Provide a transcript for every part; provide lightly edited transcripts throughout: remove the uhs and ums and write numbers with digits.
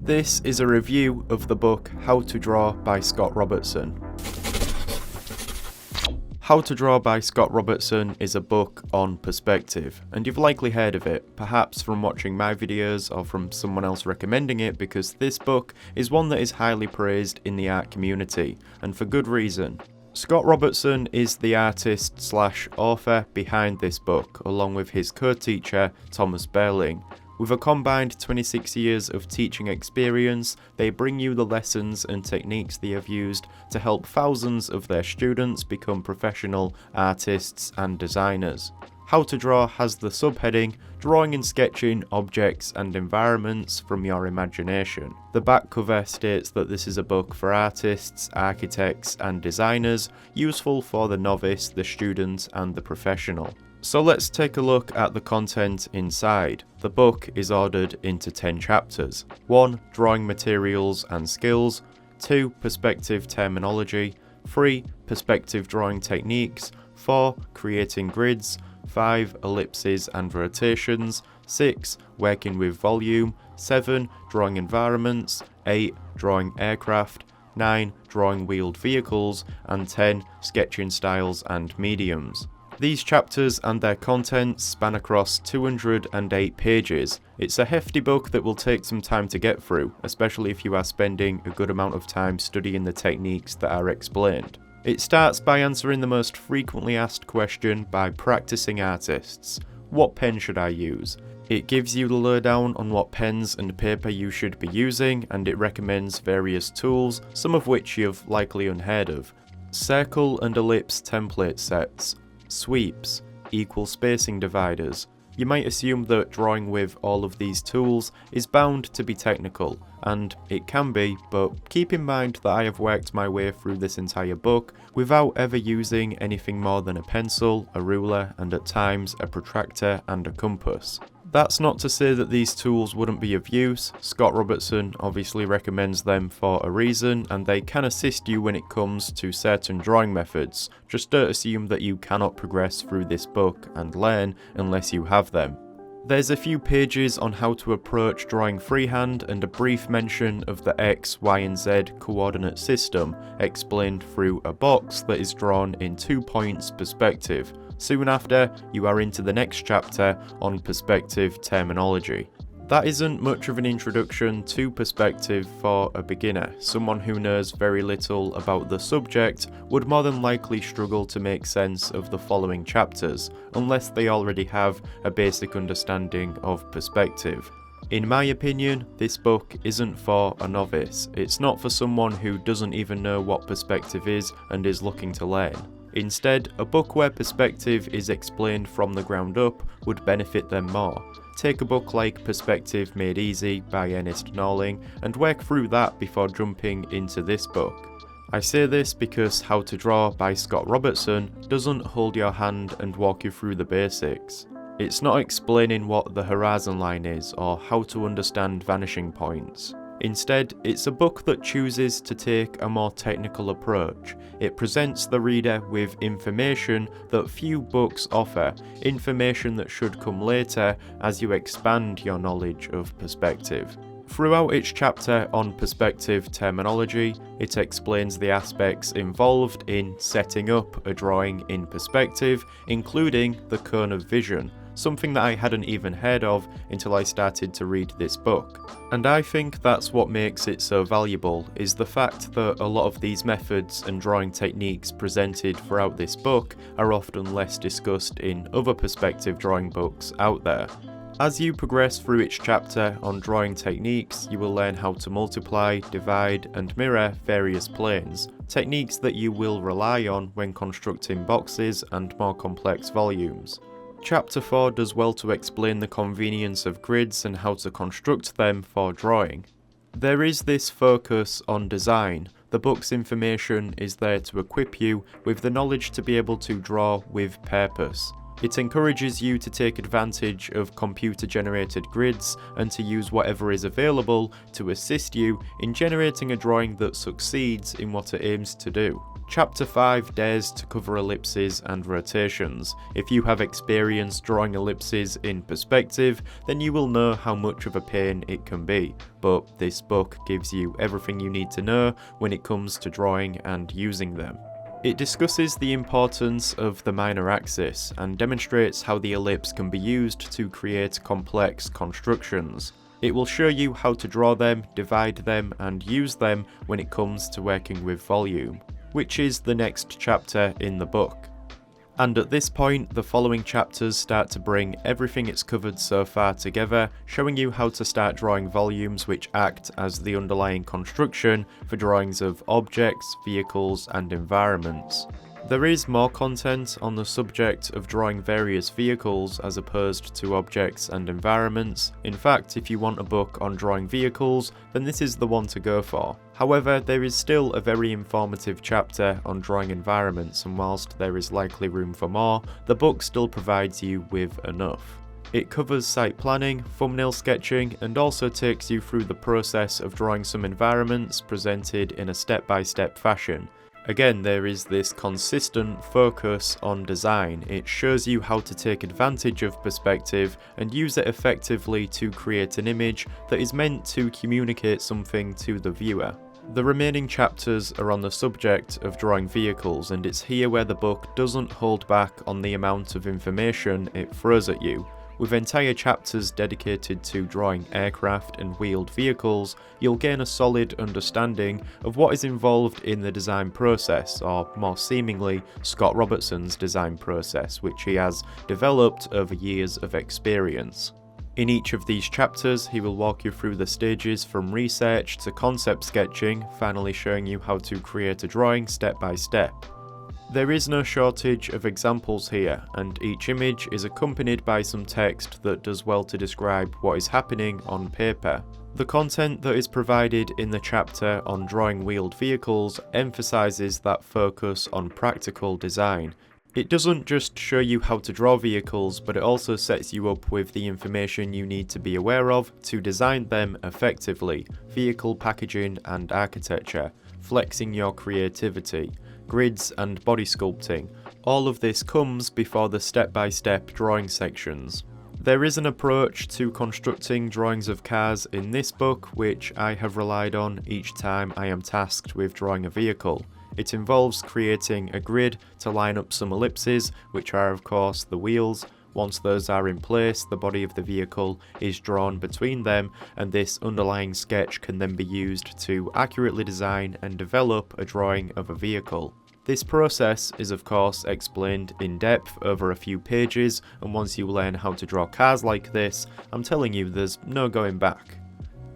This is a review of the book How to Draw by Scott Robertson. How to Draw by Scott Robertson is a book on perspective, and you've likely heard of it, perhaps from watching my videos or from someone else recommending it, because this book is one that is highly praised in the art community, and for good reason. Scott Robertson is the artist/author behind this book, along with his co-teacher Thomas Berling. With a combined 26 years of teaching experience, they bring you the lessons and techniques they have used to help thousands of their students become professional artists and designers. How to Draw has the subheading, Drawing and Sketching Objects and Environments from Your Imagination. The back cover states that this is a book for artists, architects and designers, useful for the novice, the student and the professional. So let's take a look at the content inside. The book is ordered into 10 chapters. 1. Drawing materials and skills. 2. Perspective terminology. 3. Perspective drawing techniques. 4. Creating grids. 5. Ellipses and rotations. 6. Working with volume. 7. Drawing environments. 8. Drawing aircraft. 9. Drawing wheeled vehicles. And 10. Sketching styles and mediums. These chapters and their contents span across 208 pages. It's a hefty book that will take some time to get through, especially if you are spending a good amount of time studying the techniques that are explained. It starts by answering the most frequently asked question by practicing artists. What pen should I use? It gives you the lowdown on what pens and paper you should be using, and it recommends various tools, some of which you've likely unheard of. Circle and ellipse template sets. Sweeps, equal spacing dividers. You might assume that drawing with all of these tools is bound to be technical, and it can be, but keep in mind that I have worked my way through this entire book without ever using anything more than a pencil, a ruler, and at times a protractor and a compass. That's not to say that these tools wouldn't be of use. Scott Robertson obviously recommends them for a reason, and they can assist you when it comes to certain drawing methods. Just don't assume that you cannot progress through this book and learn unless you have them. There's a few pages on how to approach drawing freehand and a brief mention of the X, Y and Z coordinate system, explained through a box that is drawn in 2 points perspective. Soon after, you are into the next chapter on perspective terminology. That isn't much of an introduction to perspective for a beginner. Someone who knows very little about the subject would more than likely struggle to make sense of the following chapters, unless they already have a basic understanding of perspective. In my opinion, this book isn't for a novice. It's not for someone who doesn't even know what perspective is and is looking to learn. Instead, a book where perspective is explained from the ground up would benefit them more. Take a book like Perspective Made Easy by Ernest Norling and work through that before jumping into this book. I say this because How to Draw by Scott Robertson doesn't hold your hand and walk you through the basics. It's not explaining what the horizon line is or how to understand vanishing points. Instead, it's a book that chooses to take a more technical approach. It presents the reader with information that few books offer, information that should come later as you expand your knowledge of perspective. Throughout each chapter on perspective terminology, it explains the aspects involved in setting up a drawing in perspective, including the cone of vision, something that I hadn't even heard of until I started to read this book. And I think that's what makes it so valuable, is the fact that a lot of these methods and drawing techniques presented throughout this book are often less discussed in other perspective drawing books out there. As you progress through each chapter on drawing techniques, you will learn how to multiply, divide, and mirror various planes, techniques that you will rely on when constructing boxes and more complex volumes. Chapter 4 does well to explain the convenience of grids and how to construct them for drawing. There is this focus on design. The book's information is there to equip you with the knowledge to be able to draw with purpose. It encourages you to take advantage of computer-generated grids and to use whatever is available to assist you in generating a drawing that succeeds in what it aims to do. Chapter 5 dares to cover ellipses and rotations. If you have experience drawing ellipses in perspective, then you will know how much of a pain it can be, but this book gives you everything you need to know when it comes to drawing and using them. It discusses the importance of the minor axis and demonstrates how the ellipse can be used to create complex constructions. It will show you how to draw them, divide them, and use them when it comes to working with volume, which is the next chapter in the book. And at this point, the following chapters start to bring everything it's covered so far together, showing you how to start drawing volumes which act as the underlying construction for drawings of objects, vehicles, and environments. There is more content on the subject of drawing various vehicles as opposed to objects and environments. In fact, if you want a book on drawing vehicles, then this is the one to go for. However, there is still a very informative chapter on drawing environments, and whilst there is likely room for more, the book still provides you with enough. It covers site planning, thumbnail sketching, and also takes you through the process of drawing some environments presented in a step-by-step fashion. Again, there is this consistent focus on design. It shows you how to take advantage of perspective and use it effectively to create an image that is meant to communicate something to the viewer. The remaining chapters are on the subject of drawing vehicles, and it's here where the book doesn't hold back on the amount of information it throws at you. With entire chapters dedicated to drawing aircraft and wheeled vehicles, you'll gain a solid understanding of what is involved in the design process, or more seemingly, Scott Robertson's design process, which he has developed over years of experience. In each of these chapters, he will walk you through the stages from research to concept sketching, finally showing you how to create a drawing step by step. There is no shortage of examples here, and each image is accompanied by some text that does well to describe what is happening on paper. The content that is provided in the chapter on drawing wheeled vehicles emphasises that focus on practical design. It doesn't just show you how to draw vehicles, but it also sets you up with the information you need to be aware of to design them effectively: vehicle packaging and architecture, flexing your creativity, grids and body sculpting. All of this comes before the step-by-step drawing sections. There is an approach to constructing drawings of cars in this book which I have relied on each time I am tasked with drawing a vehicle. It involves creating a grid to line up some ellipses, which are of course the wheels. Once those are in place, the body of the vehicle is drawn between them, and this underlying sketch can then be used to accurately design and develop a drawing of a vehicle. This process is of course explained in depth over a few pages, and once you learn how to draw cars like this, I'm telling you there's no going back.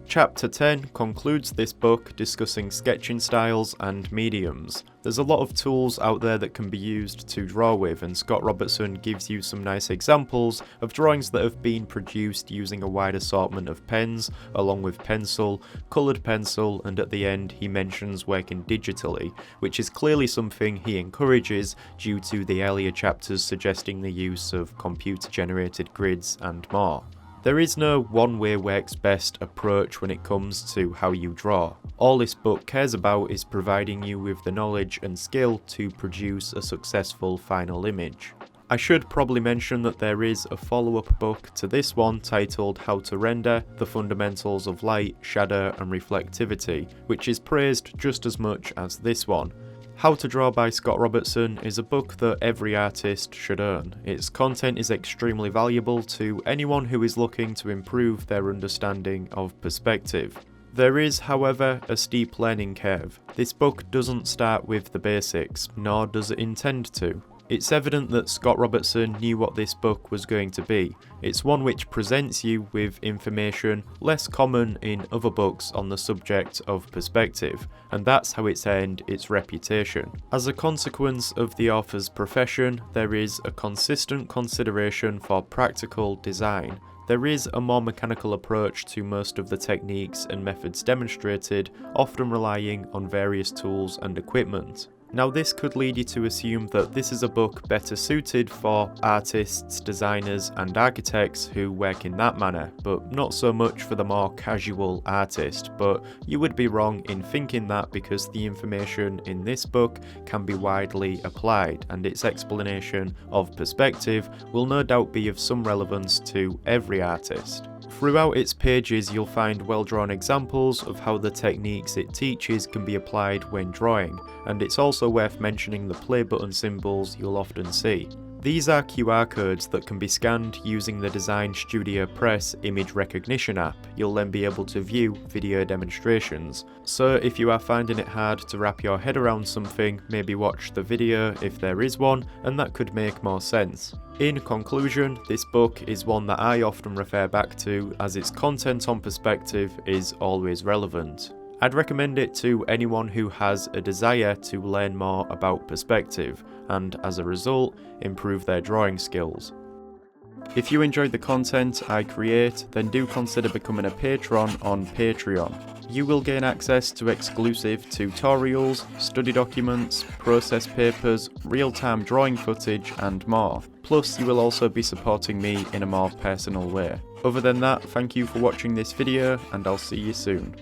Chapter 10 concludes this book discussing sketching styles and mediums. There's a lot of tools out there that can be used to draw with, and Scott Robertson gives you some nice examples of drawings that have been produced using a wide assortment of pens, along with pencil, coloured pencil, and at the end he mentions working digitally, which is clearly something he encourages due to the earlier chapters suggesting the use of computer-generated grids and more. There is no one way works best approach when it comes to how you draw. All this book cares about is providing you with the knowledge and skill to produce a successful final image. I should probably mention that there is a follow-up book to this one titled How to Render: The Fundamentals of Light, Shadow and Reflectivity, which is praised just as much as this one. How to Draw by Scott Robertson is a book that every artist should own. Its content is extremely valuable to anyone who is looking to improve their understanding of perspective. There is, however, a steep learning curve. This book doesn't start with the basics, nor does it intend to. It's evident that Scott Robertson knew what this book was going to be. It's one which presents you with information less common in other books on the subject of perspective, and that's how it's earned its reputation. As a consequence of the author's profession, there is a consistent consideration for practical design. There is a more mechanical approach to most of the techniques and methods demonstrated, often relying on various tools and equipment. Now this could lead you to assume that this is a book better suited for artists, designers and architects who work in that manner, but not so much for the more casual artist. But you would be wrong in thinking that, because the information in this book can be widely applied, and its explanation of perspective will no doubt be of some relevance to every artist. Throughout its pages you'll find well-drawn examples of how the techniques it teaches can be applied when drawing, and it's also worth mentioning the play button symbols you'll often see. These are QR codes that can be scanned using the Design Studio Press image recognition app. You'll then be able to view video demonstrations. So if you are finding it hard to wrap your head around something, maybe watch the video if there is one, and that could make more sense. In conclusion, this book is one that I often refer back to, as its content on perspective is always relevant. I'd recommend it to anyone who has a desire to learn more about perspective, and as a result, improve their drawing skills. If you enjoyed the content I create, then do consider becoming a patron on Patreon. You will gain access to exclusive tutorials, study documents, process papers, real-time drawing footage and more. Plus you will also be supporting me in a more personal way. Other than that, thank you for watching this video and I'll see you soon.